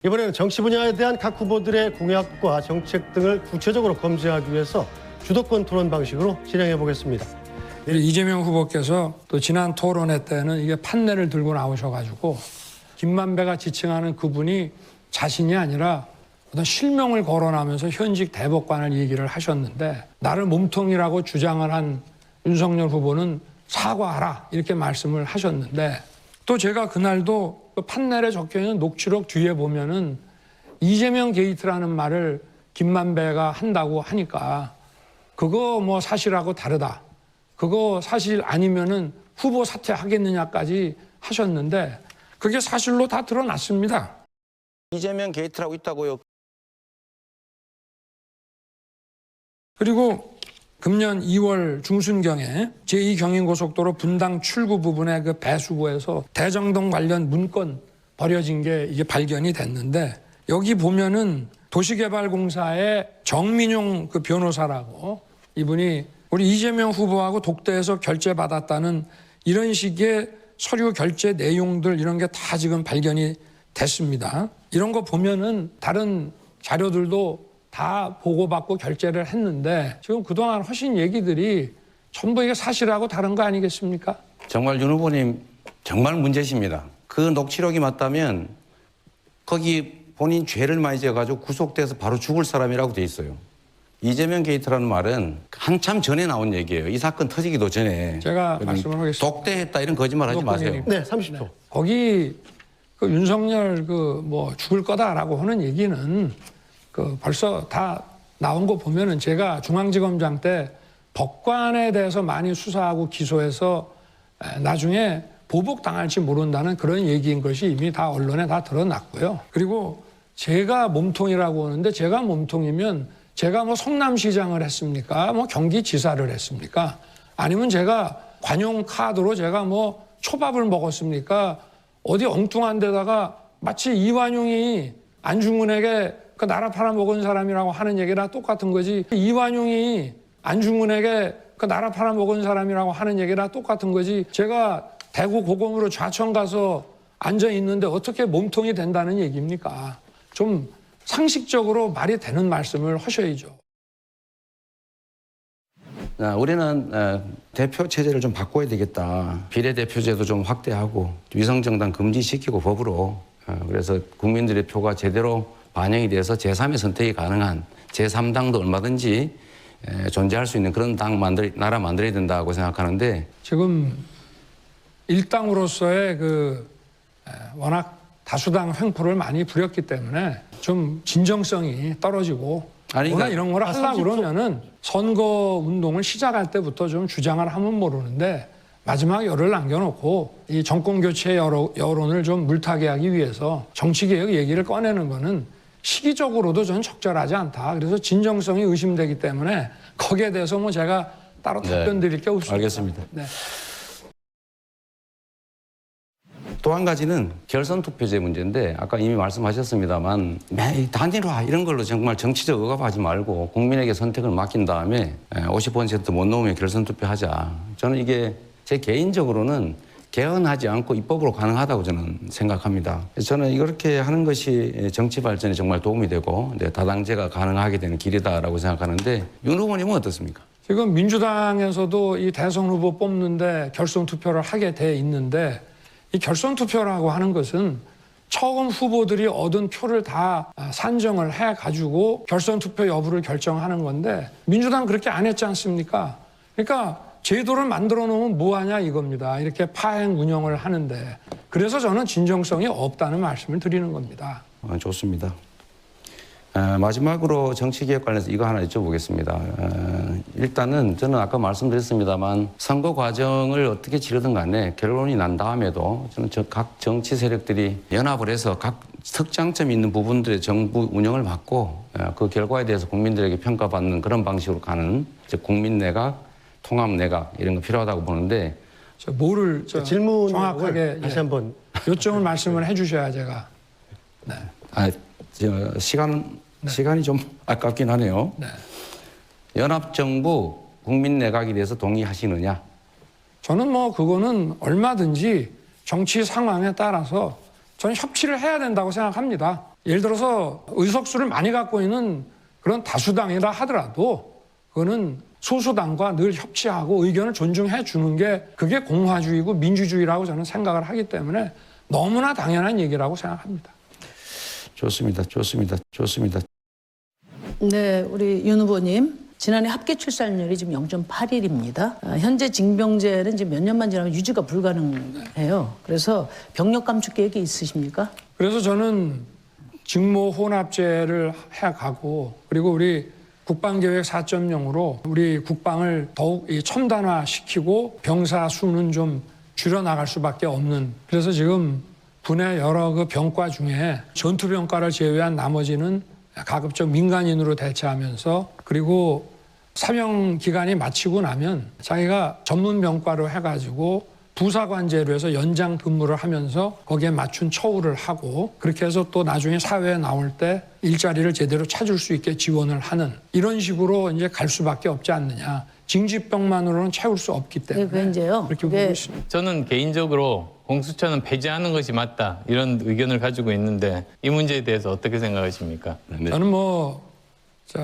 이번에는 정치 분야에 대한 각 후보들의 공약과 정책 등을 구체적으로 검증하기 위해서 주도권 토론 방식으로 진행해 보겠습니다. 이재명 후보께서 또 지난 토론회 때는 이게 판례를 들고 나오셔가지고 김만배가 지칭하는 그분이 자신이 아니라 어떤 실명을 거론하면서 현직 대법관을 얘기를 하셨는데, 나를 몸통이라고 주장을 한 윤석열 후보는 사과하라 이렇게 말씀을 하셨는데, 또 제가 그날도 그 판넬에 적혀있는 녹취록 뒤에 보면은 이재명 게이트라는 말을 김만배가 한다고 하니까 그거 뭐 사실하고 다르다, 그거 사실 아니면은 후보 사퇴하겠느냐까지 하셨는데, 그게 사실로 다 드러났습니다. 이재명 게이트라고 있다고요. 그리고 금년 2월 중순경에 제2경인고속도로 분당 출구 부분의 그 배수구에서 대정동 관련 문건 버려진 게 이게 발견이 됐는데, 여기 보면은 도시개발공사의 정민용 그 변호사라고, 이분이 우리 이재명 후보하고 독대해서 결제받았다는 이런 식의 서류 결제 내용들, 이런 게 다 지금 발견이 됐습니다. 이런 거 보면은 다른 자료들도 다 보고받고 결제를 했는데, 지금 그동안 하신 얘기들이 전부 이게 사실하고 다른 거 아니겠습니까? 정말 윤 후보님 정말 문제십니다. 그 녹취록이 맞다면 거기 본인 죄를 많이 지어가지고 구속돼서 바로 죽을 사람이라고 돼 있어요. 이재명 게이트라는 말은 한참 전에 나온 얘기예요. 이 사건 터지기도 전에. 제가 말씀을 하겠습니다. 독대했다 이런 거짓말 하지 마세요. 네, 30초. 네. 거기 그 윤석열 그 뭐 죽을 거다라고 하는 얘기는 그 벌써 다 나온 거 보면은, 제가 중앙지검장 때 법관에 대해서 많이 수사하고 기소해서 나중에 보복당할지 모른다는 그런 얘기인 것이 이미 다 언론에 다 드러났고요. 그리고 제가 몸통이라고 하는데, 제가 몸통이면 제가 뭐 성남시장을 했습니까? 뭐 경기지사를 했습니까? 아니면 제가 관용 카드로 제가 뭐 초밥을 먹었습니까? 어디 엉뚱한 데다가 마치 이완용이 안중근에게 그 나라 팔아먹은 사람이라고 하는 얘기랑 똑같은 거지. 이완용이 안중근에게 그 나라 팔아먹은 사람이라고 하는 얘기랑 똑같은 거지. 제가 대구 고검으로 좌천 가서 앉아 있는데 어떻게 몸통이 된다는 얘기입니까? 좀 상식적으로 말이 되는 말씀을 하셔야죠. 우리는 대표 체제를 좀 바꿔야 되겠다. 비례대표제도 좀 확대하고 위성정당 금지시키고 법으로. 그래서 국민들의 표가 제대로 반영이 돼서 제3의 선택이 가능한 제3당도 얼마든지 존재할 수 있는 그런 나라 만들어야 된다고 생각하는데, 지금 일당으로서의 그 워낙 다수당 횡포를 많이 부렸기 때문에 좀 진정성이 떨어지고, 그러나 이런 걸 하려고 그러면은 선거 운동을 시작할 때부터 좀 주장을 하면 모르는데, 마지막 열을 남겨놓고 이 정권 교체 여론을 좀 물타기 하기 위해서 정치개혁 얘기를 꺼내는 거는 시기적으로도 전 적절하지 않다. 그래서 진정성이 의심되기 때문에 거기에 대해서 뭐 제가 따로 답변 드릴 게 없습니다. 알겠습니다. 네. 또 한 가지는 결선 투표제 문제인데, 아까 이미 말씀하셨습니다만 단일화 이런 걸로 정말 정치적 억압하지 말고 국민에게 선택을 맡긴 다음에 50% 못 넘으면 결선 투표하자. 저는 이게 제 개인적으로는 개헌하지 않고 입법으로 가능하다고 저는 생각합니다. 저는 이렇게 하는 것이 정치 발전에 정말 도움이 되고 다당제가 가능하게 되는 길이다라고 생각하는데, 윤 후보님은 어떻습니까? 지금 민주당에서도 이 대선 후보 뽑는데 결선 투표를 하게 돼 있는데, 이 결선 투표라고 하는 것은 처음 후보들이 얻은 표를 다 산정을 해가지고 결선 투표 여부를 결정하는 건데, 민주당 그렇게 안 했지 않습니까? 그러니까 제도를 만들어 놓으면 뭐하냐 이겁니다. 이렇게 파행 운영을 하는데, 그래서 저는 진정성이 없다는 말씀을 드리는 겁니다. 좋습니다. 마지막으로 정치개혁 관련해서 이거 하나 여쭤보겠습니다. 일단은 저는 아까 말씀드렸습니다만 선거 과정을 어떻게 치르든 간에 결론이 난 다음에도 저는 각 정치 세력들이 연합을 해서 각 특장점이 있는 부분들의 정부 운영을 맡고 그 결과에 대해서 국민들에게 평가받는 그런 방식으로 가는, 즉 국민내각, 통합내각 이런 거 필요하다고 보는데, 뭐를 질문 정확하게 다시 한번 요점을 말씀을 해주셔야 제가. 네. 시간이 좀 아깝긴 하네요. 네. 연합정부 국민내각에 대해서 동의하시느냐? 저는 뭐 그거는 얼마든지 정치 상황에 따라서 저는 협치를 해야 된다고 생각합니다. 예를 들어서 의석수를 많이 갖고 있는 그런 다수당이라 하더라도 그거는 소수당과 늘 협치하고 의견을 존중해 주는 게 그게 공화주의고 민주주의라고 저는 생각을 하기 때문에 너무나 당연한 얘기라고 생각합니다. 좋습니다. 네, 우리 윤 후보님. 지난해 합계 출산율이 지금 0.81입니다. 현재 징병제는 지금 몇 년만 지나면 유지가 불가능해요. 그래서 병력 감축 계획이 있으십니까? 그래서 저는 직무 혼합제를 해가고 그리고 우리 국방계획 4.0으로 우리 국방을 더욱 첨단화시키고 병사 수는 좀 줄여나갈 수밖에 없는, 그래서 지금 군의 여러 그 병과 중에 전투병과를 제외한 나머지는 가급적 민간인으로 대체하면서, 그리고 사명 기간이 마치고 나면 자기가 전문 병과로 해가지고 부사관제로 해서 연장 근무를 하면서 거기에 맞춘 처우를 하고, 그렇게 해서 또 나중에 사회에 나올 때 일자리를 제대로 찾을 수 있게 지원을 하는, 이런 식으로 이제 갈 수밖에 없지 않느냐. 징집병만으로는 채울 수 없기 때문에 네, 이제요. 그렇게 보고 있습니다. 저는 개인적으로 공수처는 폐지하는 것이 맞다, 이런 의견을 가지고 있는데 이 문제에 대해서 어떻게 생각하십니까? 네. 저는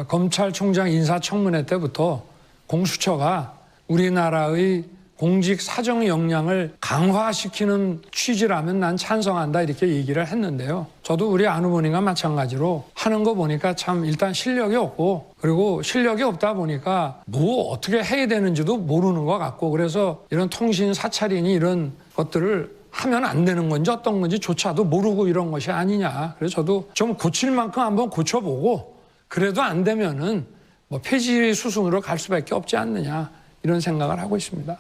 검찰총장 인사청문회 때부터 공수처가 우리나라의 공직 사정 역량을 강화시키는 취지라면 난 찬성한다, 이렇게 얘기를 했는데요. 저도 우리 안 후보님과 마찬가지로 하는 거 보니까 참 일단 실력이 없고, 그리고 실력이 없다 보니까 뭐 어떻게 해야 되는지도 모르는 것 같고, 그래서 이런 통신 사찰이니 이런 것들을 하면 안 되는 건지 어떤 건지 조차도 모르고 이런 것이 아니냐. 그래서 저도 좀 고칠 만큼 한번 고쳐보고, 그래도 안 되면은 뭐 폐지 수순으로 갈 수밖에 없지 않느냐, 이런 생각을 하고 있습니다.